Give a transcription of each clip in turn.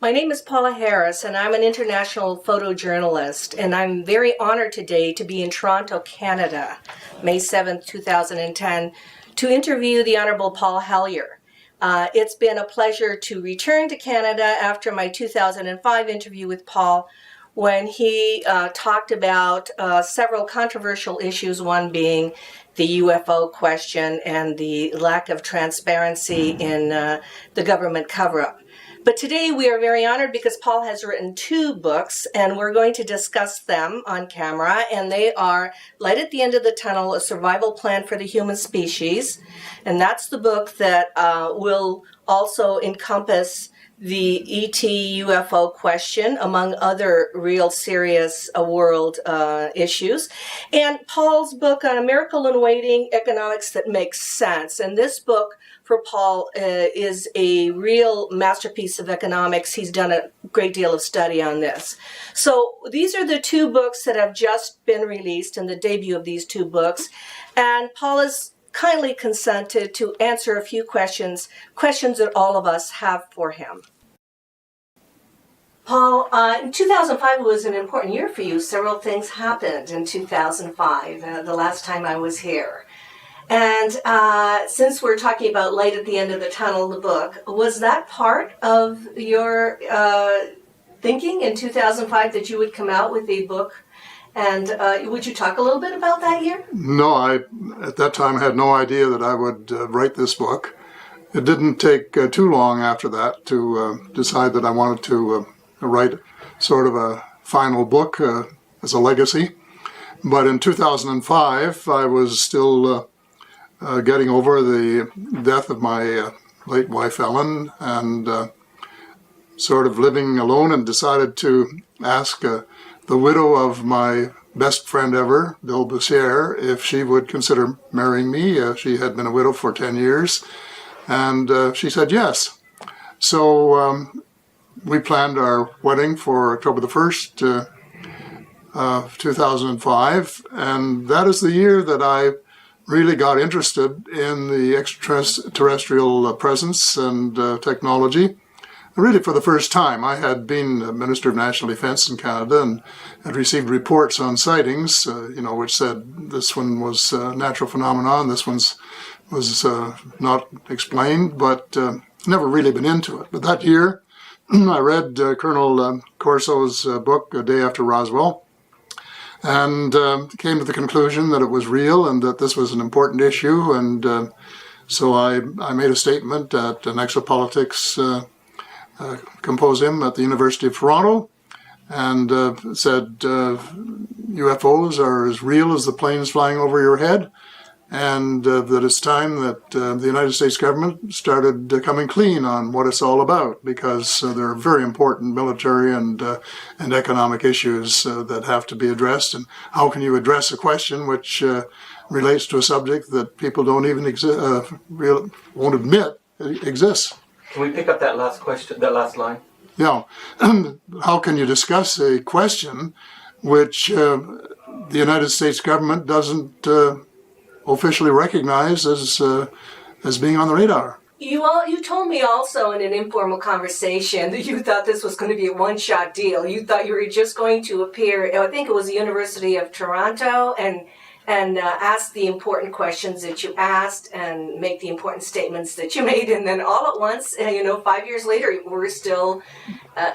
My name is Paula Harris, and I'm an international photojournalist, and I'm very honored today to be in Toronto, Canada, May 7th, 2010, to interview the Honorable Paul Hellyer. It's been a pleasure to return to Canada after my 2005 interview with Paul, when he talked about several controversial issues, one being the UFO question and the lack of transparency in the government cover-up. But today we are very honored because Paul has written 2 books, and we're going to discuss them on camera, and they are Light at the End of the Tunnel, A Survival Plan for the Human Species, and that's the book that will also encompass the ET UFO question, among other real serious world issues. And Paul's book on A Miracle in Waiting, Economics That Makes Sense. And this book for Paul is a real masterpiece of economics. He's done a great deal of study on this. So these are the 2 books that have just been released, and the debut of these 2 books. And Paul has kindly consented to answer a few questions that all of us have for him. Paul, in 2005 was an important year for you. Several things happened in 2005, the last time I was here. And since we're talking about Light at the End of the Tunnel, the book, was that part of your thinking in 2005 that you would come out with a book? And would you talk a little bit about that year? No, I at that time had no idea that I would write this book. It didn't take too long after that to decide that I wanted to write sort of a final book as a legacy. But in 2005, I was still getting over the death of my late wife, Ellen, and sort of living alone, and decided to ask the widow of my best friend ever, Bill Boussier, if she would consider marrying me. She had been a widow for 10 years, and she said yes. So we planned our wedding for October the 1st, 2005, and that is the year that I really got interested in the extraterrestrial presence and technology. Really for the first time. I had been Minister of National Defense in Canada and had received reports on sightings, which said this one was a natural phenomenon, this one's was not explained, but never really been into it. But that year, I read Colonel Corso's book, A Day After Roswell, and came to the conclusion that it was real and that this was an important issue. And so I made a statement at an Exopolitics Symposium at the University of Toronto, and said UFOs are as real as the planes flying over your head, and that it's time that the United States government started coming clean on what it's all about, because there are very important military and economic issues that have to be addressed. And how can you address a question which relates to a subject that people don't even won't admit exists? Can we pick up that last question, that last line? Yeah. How can you discuss a question which the United States government doesn't officially recognize as being on the radar? You told me also in an informal conversation that you thought this was going to be a one-shot deal. You thought you were just going to appear, I think it was the University of Toronto, and ask the important questions that you asked and make the important statements that you made, and then all at once, 5 years later, we're still,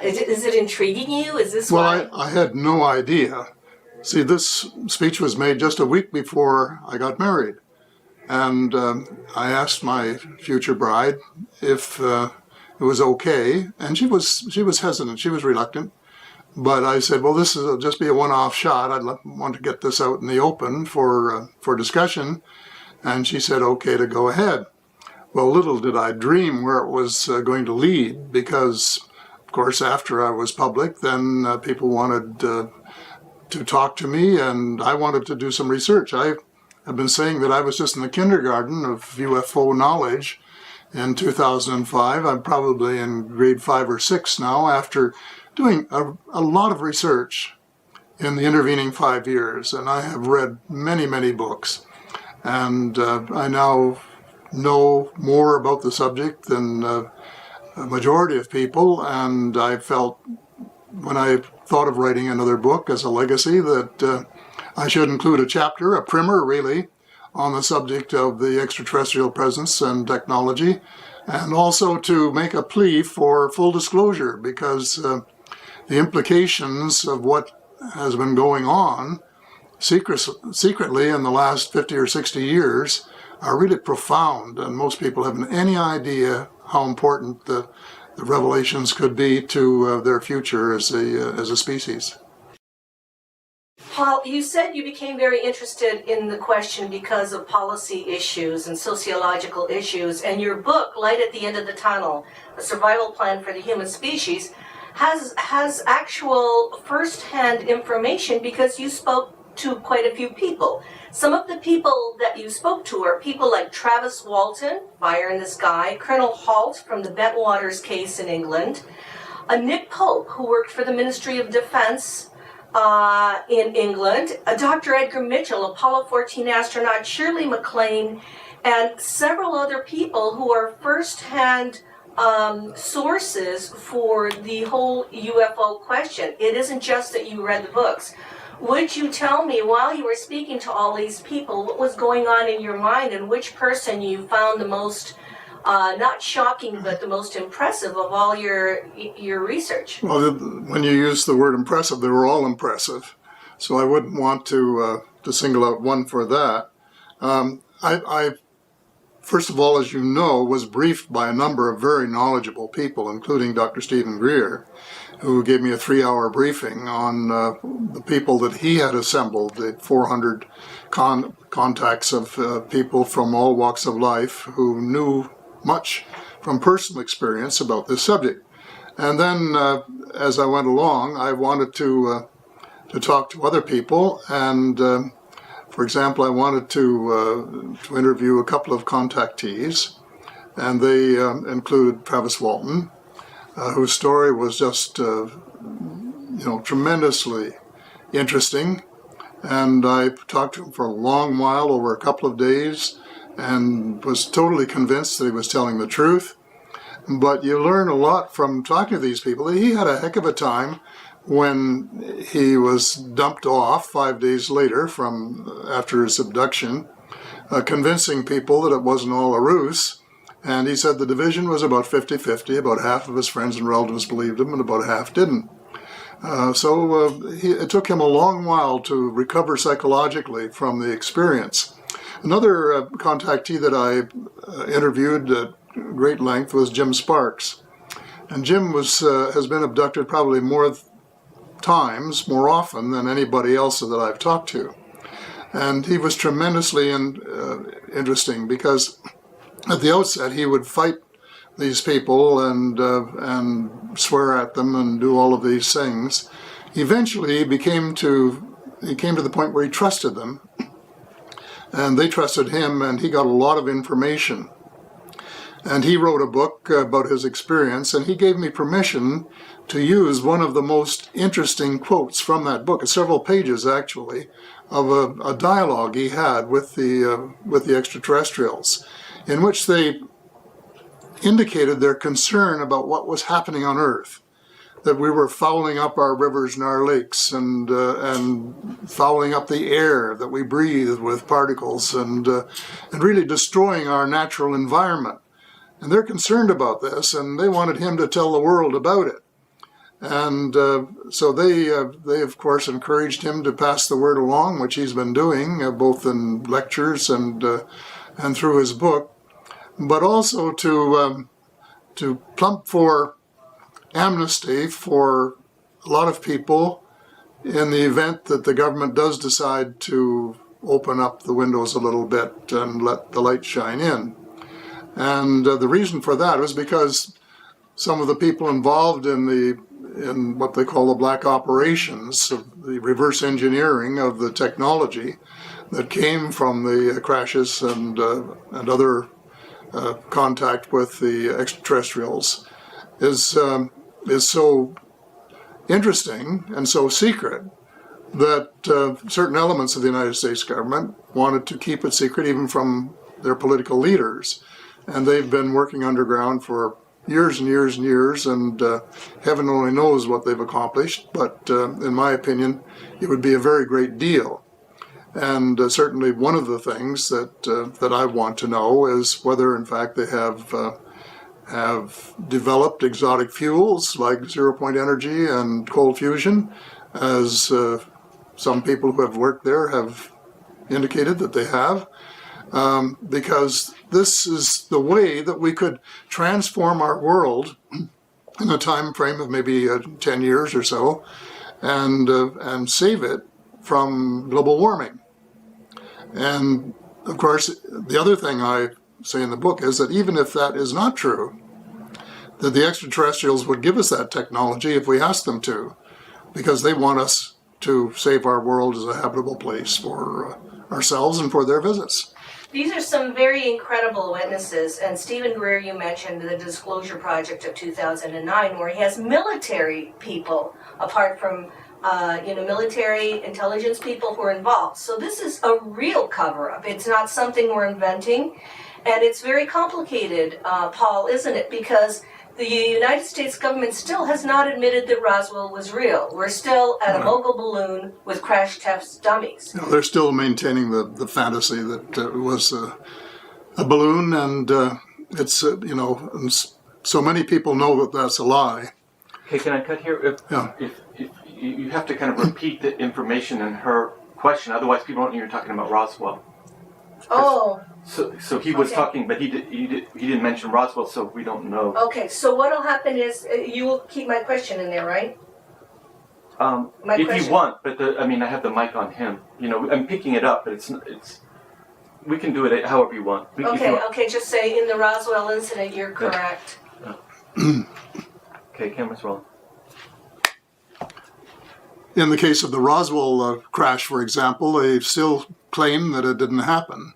is it intriguing you? Is this why? Well, I had no idea. See, this speech was made just a week before I got married, and I asked my future bride if it was okay, and she was hesitant, she was reluctant. But I said, well, this will just be a one-off shot. I'd want to get this out in the open for discussion. And she said, okay, to go ahead. Well, little did I dream where it was going to lead, because, of course, after I was public, then people wanted to talk to me, and I wanted to do some research. I have been saying that I was just in the kindergarten of UFO knowledge in 2005. I'm probably in grade 5 or 6 now, after doing a lot of research in the intervening 5 years, and I have read many, many books, and I now know more about the subject than majority of people, and I felt when I thought of writing another book as a legacy that I should include a chapter, a primer really, on the subject of the extraterrestrial presence and technology, and also to make a plea for full disclosure, because the implications of what has been going on secretly in the last 50 or 60 years are really profound, and most people haven't any idea how important the revelations could be to their future as a species. Paul, you said you became very interested in the question because of policy issues and sociological issues, and your book, Light at the End of the Tunnel, A Survival Plan for the Human Species, has actual first-hand information because you spoke to quite a few people. Some of the people that you spoke to are people like Travis Walton, Fire in the Sky, Colonel Halt from the Bentwaters case in England, Nick Pope, who worked for the Ministry of Defense in England, Dr. Edgar Mitchell, Apollo 14 astronaut Shirley MacLaine, and several other people who are first-hand sources for the whole UFO question. It isn't just that you read the books. Would you tell me, while you were speaking to all these people, what was going on in your mind and which person you found the most, not shocking, but the most impressive of all your research? Well, when you use the word impressive, they were all impressive. So I wouldn't want to single out one for that. I first of all, as you know, was briefed by a number of very knowledgeable people, including Dr. Stephen Greer, who gave me a 3-hour briefing on the people that he had assembled, the 400 contacts of people from all walks of life who knew much from personal experience about this subject. And then, as I went along, I wanted to talk to other people, and for example, I wanted to interview a couple of contactees, and they included Travis Walton, whose story was just, tremendously interesting. And I talked to him for a long while, over a couple of days, and was totally convinced that he was telling the truth. But you learn a lot from talking to these people. He had a heck of a time when he was dumped off 5 days later after his abduction, convincing people that it wasn't all a ruse. And he said the division was about 50-50, about half of his friends and relatives believed him and about half didn't. It took him a long while to recover psychologically from the experience. Another contactee that I interviewed at great length was Jim Sparks. And Jim has been abducted probably more often than anybody else that I've talked to. And he was tremendously interesting because at the outset he would fight these people and swear at them and do all of these things. Eventually he came to the point where he trusted them, and they trusted him, and he got a lot of information. And he wrote a book about his experience, and he gave me permission to use one of the most interesting quotes from that book, several pages actually, of a dialogue he had with the extraterrestrials, in which they indicated their concern about what was happening on Earth, that we were fouling up our rivers and our lakes and fouling up the air that we breathe with particles and really destroying our natural environment. And they're concerned about this, and they wanted him to tell the world about it. And so they of course encouraged him to pass the word along, which he's been doing both in lectures and through his book, but also to plump for amnesty for a lot of people in the event that the government does decide to open up the windows a little bit and let the light shine in. And the reason for that was because some of the people involved in what they call the black operations, the reverse engineering of the technology that came from the crashes and other contact with the extraterrestrials, is so interesting and so secret that certain elements of the United States government wanted to keep it secret even from their political leaders. And they've been working underground for years and years and years, and heaven only knows what they've accomplished, but in my opinion, it would be a very great deal. And certainly one of the things that I want to know is whether, in fact, they have developed exotic fuels like zero-point energy and cold fusion, as some people who have worked there have indicated that they have, because this is the way that we could transform our world in a time frame of maybe 10 years or so, and save it from global warming. And of course, the other thing I say in the book is that even if that is not true, that the extraterrestrials would give us that technology if we asked them to, because they want us to save our world as a habitable place for ourselves and for their visits. These are some very incredible witnesses, and Stephen Greer, you mentioned the Disclosure Project of 2009, where he has military people, apart from military intelligence people who are involved. So this is a real cover-up. It's not something we're inventing, and it's very complicated, Paul, isn't it? Because the United States government still has not admitted that Roswell was real. We're still at a mogul balloon with crash test dummies. They're still maintaining the fantasy that it was a balloon, and it's, and so many people know that that's a lie. Okay, can I cut here? If you have to kind of repeat the information in her question, otherwise people don't know you're talking about Roswell. Oh. So he was talking, but he didn't mention Roswell, so we don't know. Okay, so what'll happen is you will keep my question in there, right? If you want, but I have the mic on him. I'm picking it up, but it's we can do it however you want. Okay, just say in the Roswell incident, you're correct. Okay, camera's rolling. In the case of the Roswell crash, for example, they still claim that it didn't happen.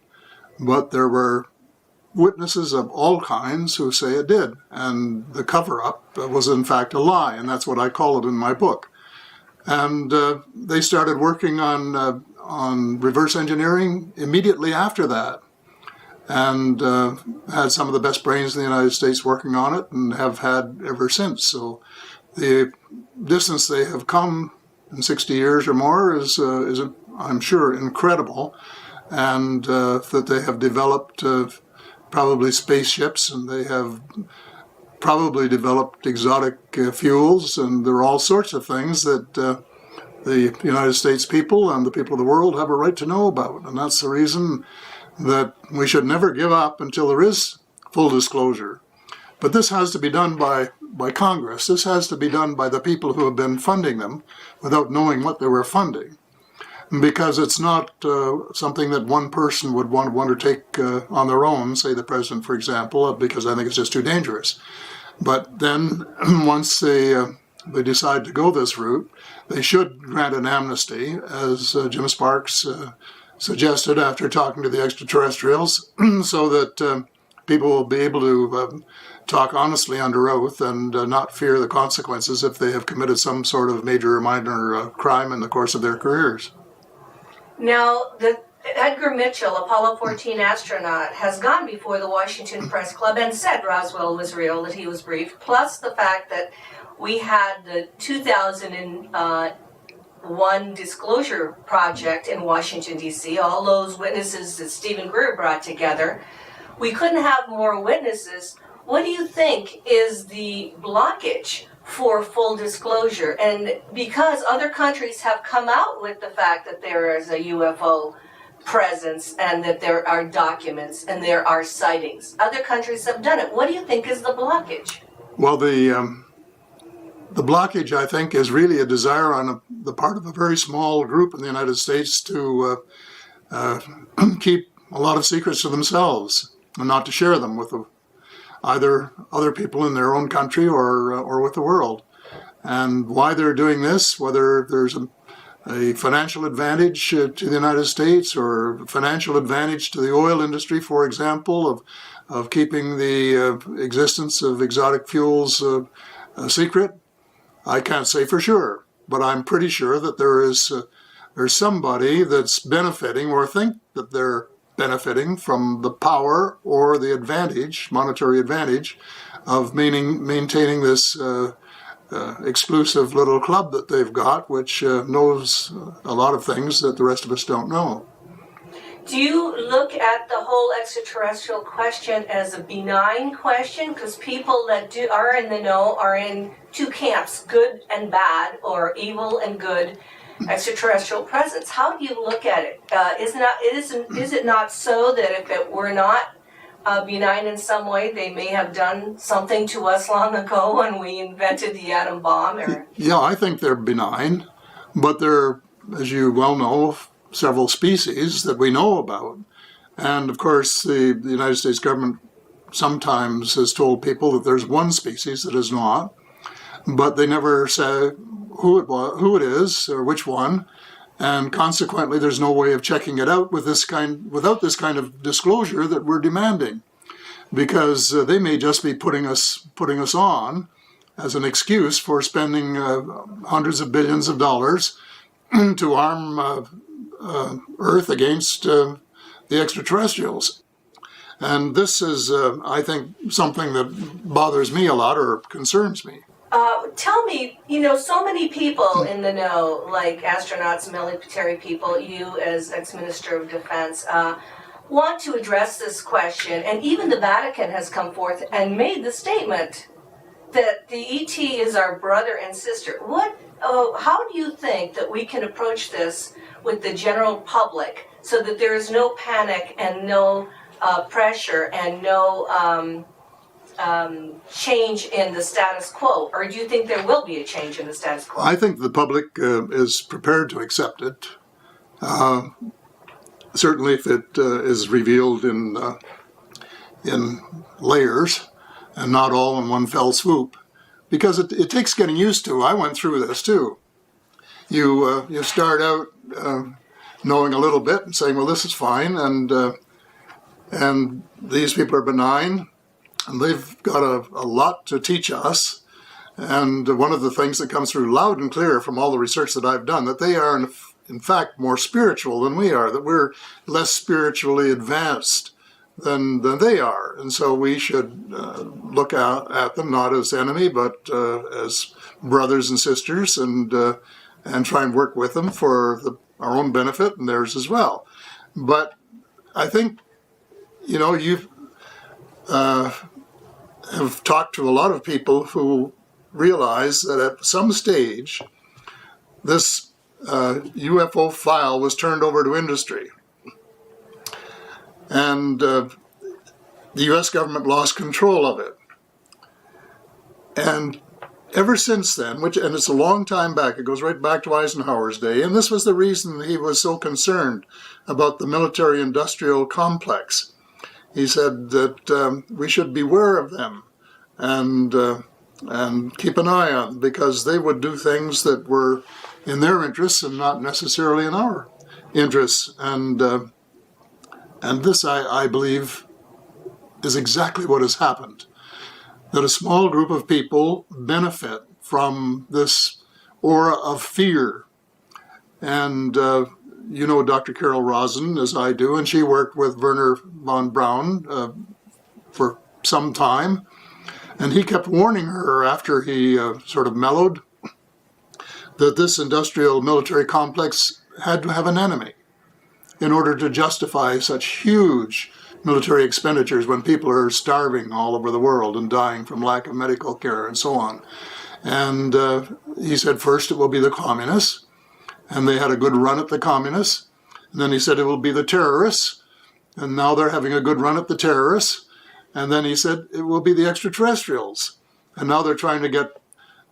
But there were witnesses of all kinds who say it did. And the cover-up was in fact a lie, and that's what I call it in my book. And they started working on reverse engineering immediately after that, and had some of the best brains in the United States working on it, and have had ever since. So the distance they have come in 60 years or more is I'm sure, incredible, and that they have developed probably spaceships, and they have probably developed exotic fuels, and there are all sorts of things that the United States people and the people of the world have a right to know about. And that's the reason that we should never give up until there is full disclosure. But this has to be done by Congress. This has to be done by the people who have been funding them without knowing what they were funding. Because it's not something that one person would want to undertake on their own, say the president, for example, because I think it's just too dangerous. But then once they decide to go this route, they should grant an amnesty, as Jim Sparks suggested after talking to the extraterrestrials, so that people will be able to talk honestly under oath and not fear the consequences if they have committed some sort of major or minor crime in the course of their careers. Now, the Edgar Mitchell, Apollo 14 astronaut, has gone before the Washington Press Club and said Roswell was real, that he was briefed, plus the fact that we had the 2001 Disclosure Project in Washington, D.C., all those witnesses that Stephen Greer brought together. We couldn't have more witnesses. What do you think is the blockage for full disclosure? And because other countries have come out with the fact that there is a UFO presence and that there are documents and there are sightings. Other countries have done it. What do you think is the blockage? Well, the blockage, I think, is really a desire on the part of a very small group in the United States to keep a lot of secrets to themselves and not to share them with either other people in their own country or with the world. And why they're doing this, whether there's a financial advantage to the United States or financial advantage to the oil industry, for example, of keeping the existence of exotic fuels a secret, I can't say for sure. But I'm pretty sure that there's somebody that's benefiting or think that they're benefiting from the power or the advantage, monetary advantage, of maintaining this exclusive little club that they've got, which knows a lot of things that the rest of us don't know. Do you look at the whole extraterrestrial question as a benign question? Because people that are in the know are in two camps, good and bad, or evil and good extraterrestrial presence. How do you look at it? Is it not so that if it were not benign in some way, they may have done something to us long ago when we invented the atom bomb? Yeah, I think they're benign, but there are, as you well know, several species that we know about. And of course, the United States government sometimes has told people that there's one species that is not, but they never say who it is or which one, and consequently there's no way of checking it out without this kind of disclosure that we're demanding, because they may just be putting us on as an excuse for spending hundreds of billions of dollars to arm Earth against the extraterrestrials. And this is, I think, something that bothers me a lot or concerns me. Tell me, so many people in the know, like astronauts, military people, you as ex-Minister of Defense, want to address this question, and even the Vatican has come forth and made the statement that the ET is our brother and sister. How do you think that we can approach this with the general public so that there is no panic and no pressure and no change in the status quo? Or do you think there will be a change in the status quo? I think the public is prepared to accept it. Certainly if it is revealed in layers and not all in one fell swoop, because it takes getting used to. I went through this too. You start out knowing a little bit and saying, well, this is fine, and these people are benign, and they've got a lot to teach us. And one of the things that comes through loud and clear from all the research that I've done, that they are in fact more spiritual than we are, that we're less spiritually advanced than they are. And so we should look at them not as enemy, but as brothers and sisters, and try and work with them for our own benefit and theirs as well. But I think, you've have talked to a lot of people who realize that at some stage, this UFO file was turned over to industry. And the U.S. government lost control of it. And ever since then, and it's a long time back, it goes right back to Eisenhower's day, and this was the reason he was so concerned about the military-industrial complex. He said that we should beware of them and keep an eye on them, because they would do things that were in their interests and not necessarily in our interests. And this, I believe, is exactly what has happened. That a small group of people benefit from this aura of fear. And you know Dr. Carol Rosen, as I do, and she worked with Werner von Braun for some time. And he kept warning her after he sort of mellowed that this industrial military complex had to have an enemy in order to justify such huge military expenditures when people are starving all over the world and dying from lack of medical care and so on. And he said first it will be the communists, and they had a good run at the communists. And then he said it will be the terrorists, and now they're having a good run at the terrorists. And then he said it will be the extraterrestrials, and now they're trying to get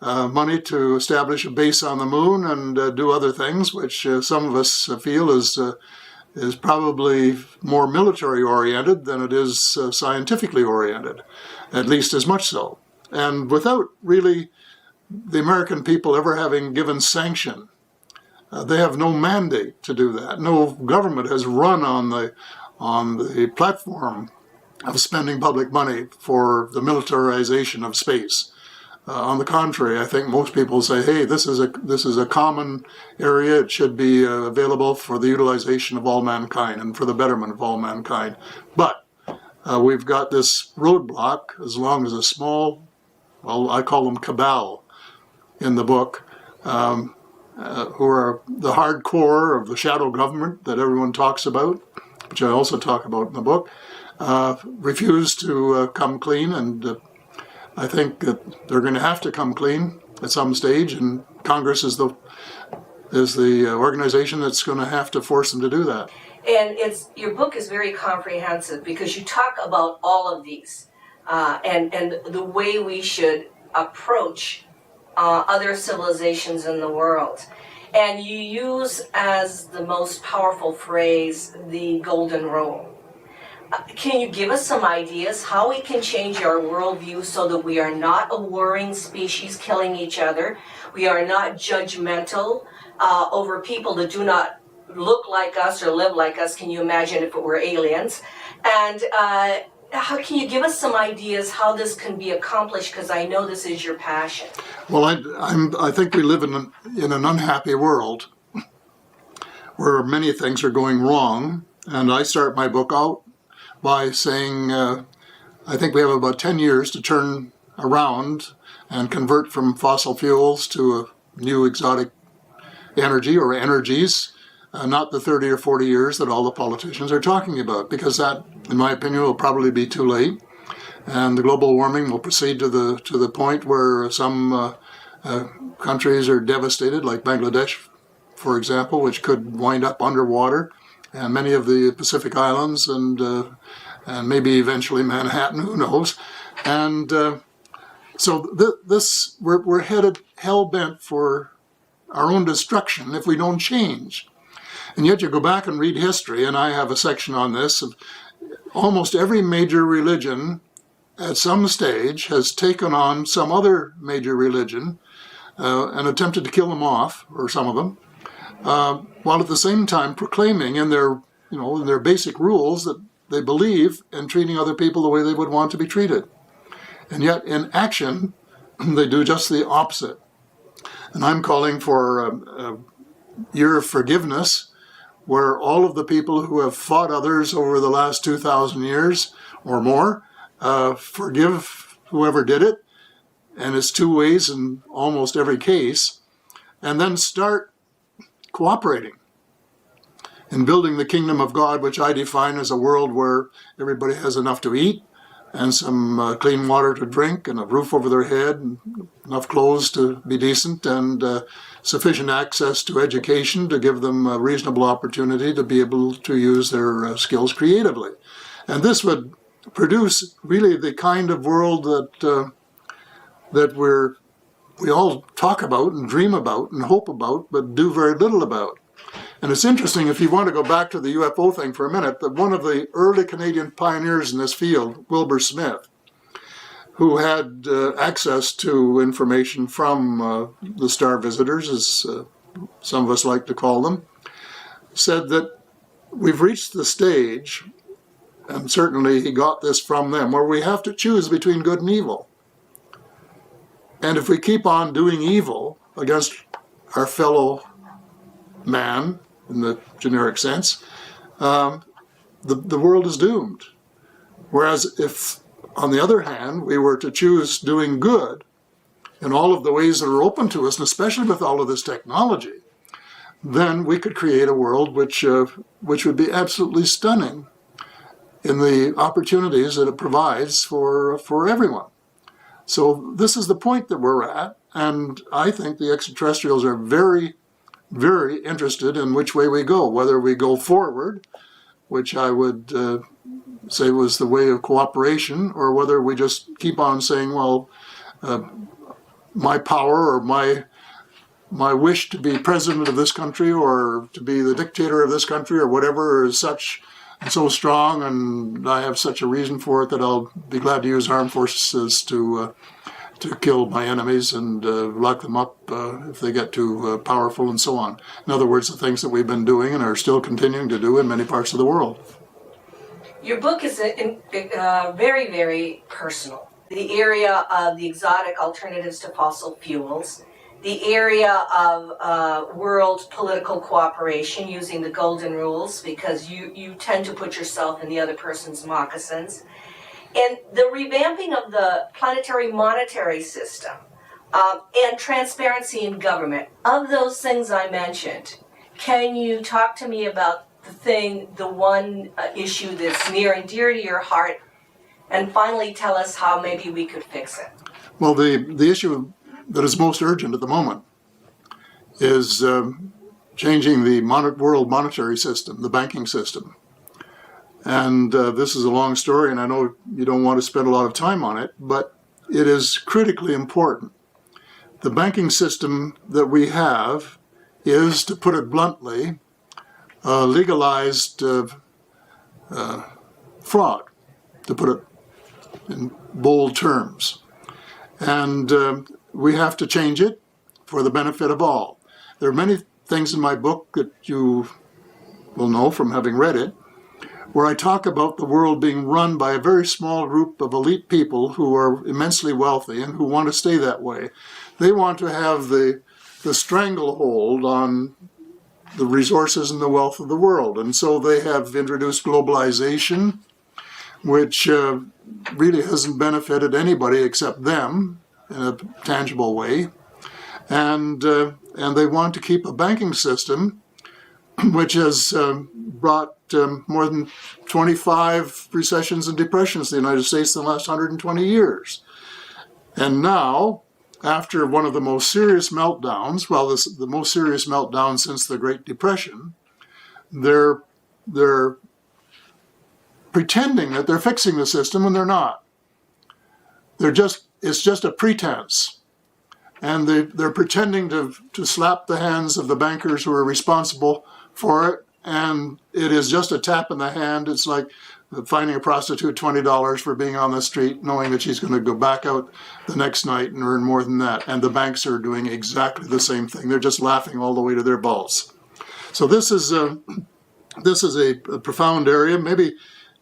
money to establish a base on the moon and do other things, which some of us feel is probably more military oriented than it is scientifically oriented, at least as much so. And without really the American people ever having given sanction, they have no mandate to do that. No government has run on the platform of spending public money for the militarization of space. On the contrary, I think most people say, hey, this is a common area. It should be available for the utilization of all mankind and for the betterment of all mankind. But we've got this roadblock as long as a small, well, I call them cabal in the book, who are the hardcore of the shadow government that everyone talks about, which I also talk about in the book, refuse to come clean, and I think that they're going to have to come clean at some stage, and Congress is the organization that's going to have to force them to do that. And your book is very comprehensive because you talk about all of these and the way we should approach other civilizations in the world. And you use as the most powerful phrase the golden rule. Can you give us some ideas how we can change our worldview so that we are not a warring species killing each other, we are not judgmental over people that do not look like us or live like us? Can you imagine if it were aliens? And how can you give us some ideas how this can be accomplished? Because I know this is your passion. Well, I think we live in an unhappy world where many things are going wrong, and I start my book out by saying I think we have about 10 years to turn around and convert from fossil fuels to a new exotic energy or energies, not the 30 or 40 years that all the politicians are talking about, because that, in my opinion, will probably be too late. And the global warming will proceed to the point where some countries are devastated, like Bangladesh, for example, which could wind up underwater, and many of the Pacific Islands, and maybe eventually Manhattan, who knows. And so we're headed hell-bent for our own destruction if we don't change. And yet you go back and read history, and I have a section on this, of almost every major religion at some stage has taken on some other major religion and attempted to kill them off, or some of them, while at the same time proclaiming in their basic rules that they believe in treating other people the way they would want to be treated. And yet in action, they do just the opposite. And I'm calling for a year of forgiveness, where all of the people who have fought others over the last 2,000 years or more forgive whoever did it, and it's two ways in almost every case, and then start cooperating in building the kingdom of God, which I define as a world where everybody has enough to eat, and some clean water to drink, and a roof over their head, and enough clothes to be decent, and sufficient access to education to give them a reasonable opportunity to be able to use their skills creatively. And this would produce really the kind of world that we all talk about and dream about and hope about, but do very little about. And it's interesting, if you want to go back to the UFO thing for a minute, that one of the early Canadian pioneers in this field, Wilbur Smith, who had access to information from the star visitors, as some of us like to call them, said that we've reached the stage, and certainly he got this from them, where we have to choose between good and evil. And if we keep on doing evil against our fellow man, in the generic sense, the world is doomed. Whereas if, on the other hand, we were to choose doing good in all of the ways that are open to us, and especially with all of this technology, then we could create a world which would be absolutely stunning in the opportunities that it provides for everyone. So this is the point that we're at, and I think the extraterrestrials are very, very interested in which way we go, whether we go forward, which I would say was the way of cooperation, or whether we just keep on saying, well, my power or my wish to be president of this country or to be the dictator of this country or whatever is such and so strong, and I have such a reason for it that I'll be glad to use armed forces to kill my enemies and lock them up if they get too powerful and so on. In other words, the things that we've been doing and are still continuing to do in many parts of the world. Your book is very, very personal. The area of the exotic alternatives to fossil fuels the area of world political cooperation using the golden rules, because you tend to put yourself in the other person's moccasins, and the revamping of the planetary monetary system, and transparency in government. Of those things I mentioned, can you talk to me about the one issue that's near and dear to your heart, and finally tell us how maybe we could fix it? Well, the issue that is most urgent at the moment is changing the world monetary system, the banking system. And this is a long story, and I know you don't want to spend a lot of time on it, but it is critically important. The banking system that we have is, to put it bluntly, legalized fraud, to put it in bold terms. And we have to change it for the benefit of all. There are many things in my book that you will know from having read it, where I talk about the world being run by a very small group of elite people who are immensely wealthy and who want to stay that way. They want to have the stranglehold on the resources and the wealth of the world. And so they have introduced globalization, which really hasn't benefited anybody except them in a tangible way. And they want to keep a banking system which has brought more than 25 recessions and depressions in the United States in the last 120 years. And now, after one of the most serious meltdowns, the most serious meltdown since the Great Depression, they're pretending that they're fixing the system when they're not. It's just a pretense. And they're pretending to slap the hands of the bankers who are responsible for it, and it is just a tap in the hand. It's like finding a prostitute $20 for being on the street, knowing that she's going to go back out the next night and earn more than that. And the banks are doing exactly the same thing. They're just laughing all the way to their balls. So this is a profound area. Maybe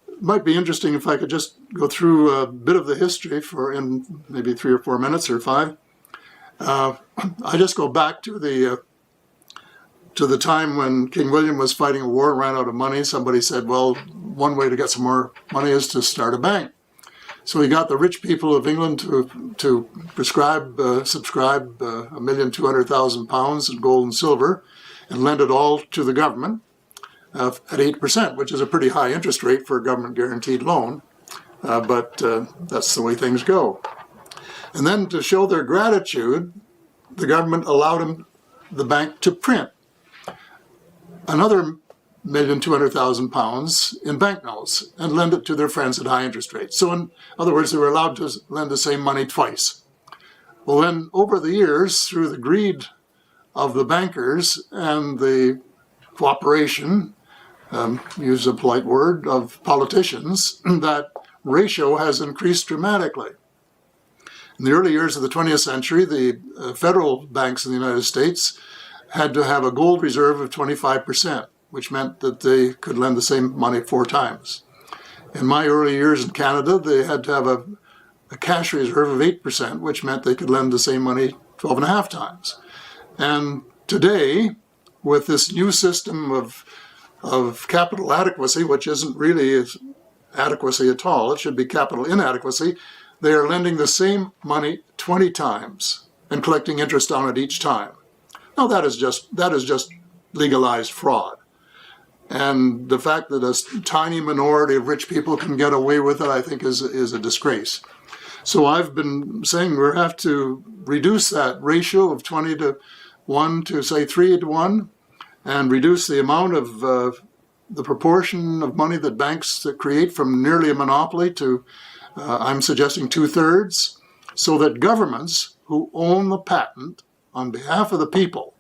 it might be interesting if I could just go through a bit of the history in maybe 3 or 4 minutes or 5. I just go back to the time when King William was fighting a war and ran out of money. Somebody said, well, one way to get some more money is to start a bank. So he got the rich people of England to subscribe £1,200,000 in gold and silver and lend it all to the government at 8%, which is a pretty high interest rate for a government guaranteed loan. But that's the way things go. And then to show their gratitude, the government allowed the bank to print another £1,200,000 in banknotes and lend it to their friends at high interest rates. So in other words, they were allowed to lend the same money twice. Well, then over the years, through the greed of the bankers and the cooperation, use a polite word, of politicians, that ratio has increased dramatically. In the early years of the 20th century, the federal banks in the United States had to have a gold reserve of 25%, which meant that they could lend the same money 4 times. In my early years in Canada, they had to have a cash reserve of 8%, which meant they could lend the same money 12.5 times. And today, with this new system of capital adequacy, which isn't really adequacy at all, it should be capital inadequacy, they are lending the same money 20 times and collecting interest on it each time. Now that is just legalized fraud. And the fact that a tiny minority of rich people can get away with it, I think, is a disgrace. So I've been saying we have to reduce that ratio of 20 to 1 to, say, 3 to 1, and reduce the amount of the proportion of money that banks create from nearly a monopoly to, I'm suggesting, 2/3, so that governments who own the patent on behalf of the people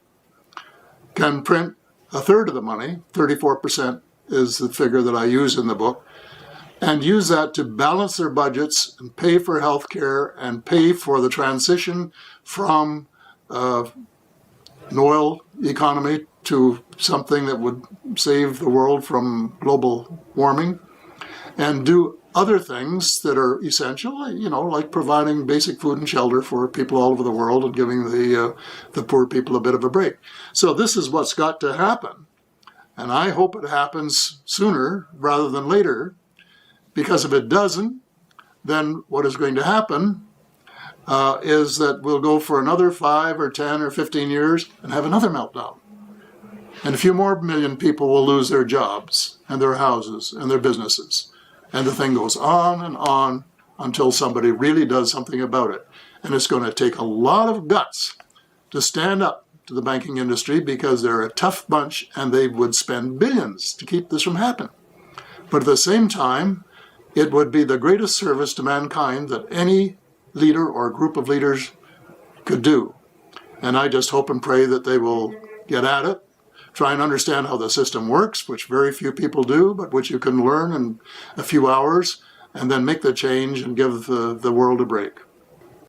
can print 1/3 of the money, 34% is the figure that I use in the book, and use that to balance their budgets and pay for health care and pay for the transition from an oil economy to something that would save the world from global warming, and do other things that are essential, like providing basic food and shelter for people all over the world and giving the poor people a bit of a break. So this is what's got to happen. And I hope it happens sooner rather than later, because if it doesn't, then what is going to happen is that we'll go for another 5 or 10 or 15 years and have another meltdown. And a few more million people will lose their jobs and their houses and their businesses. And the thing goes on until somebody really does something about it. And it's going to take a lot of guts to stand up to the banking industry, because they're a tough bunch and they would spend billions to keep this from happening. But at the same time, it would be the greatest service to mankind that any leader or group of leaders could do. And I just hope and pray that they will get at it, try and understand how the system works, which very few people do, but which you can learn in a few hours, and then make the change and give the world a break.